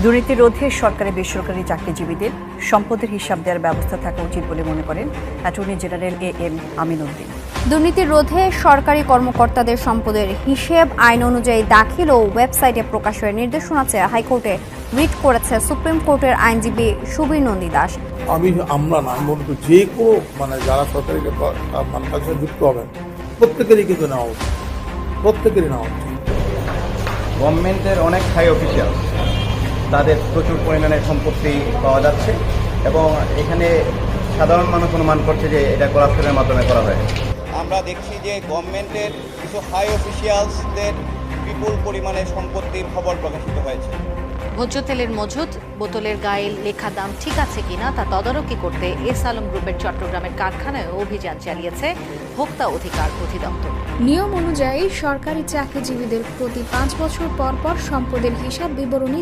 দুর্নীতি রোধে সরকারি বেসরকারি চাকরিজীবীদের সম্পদের হিসাব দেওয়ার ব্যবস্থা থাকা উচিত বলে মনে করেন attorney general M Amin Uddin. দুর্নীতি রোধে সরকারি কর্মকর্তাদের সম্পদের হিসেব আইন অনুযায়ী দাখিল ও ওয়েবসাইটে প্রকাশের নির্দেশনা চেয়ে হাইকোর্টে রিট করেছে সুপ্রিম কোর্টের আইনজীবী সুবীর নন্দী দাস। আমি মনে করি যে কোনো যারা সরকারি কাজে যুক্ত হবেন প্রত্যেকেরই কিন্তু নেওয়া উচিত, প্রত্যেকেরই নেওয়া উচিত। গভর্নমেন্টের অনেক হাই অফিসিয়াল তাদের প্রচুর পরিমাণে সম্পত্তি পাওয়া যাচ্ছে এবং এখানে সাধারণ মানুষ অনুমান করছে যে এটা করাপশনের মাধ্যমে করা হয়। আমরা দেখছি যে গভর্নমেন্টের কিছু হাই অফিসিয়ালসদের বিপুল পরিমাণে সম্পত্তির খবর প্রকাশিত হয়েছে। ভোজ্য তেলের মজুত, বোতলের গায়ে লেখা দাম ঠিক আছে কিনা তা তদারকি করতে এস আলম গ্রুপের চট্টগ্রামের কারখানায় অভিযান চালিয়েছে ভোক্তা অধিকার অধিদপ্তর। নিয়ম অনুযায়ী সরকারি চাকরিজীবীদের প্রতি 5 বছর পর পর সম্পদের হিসাব বিবরণী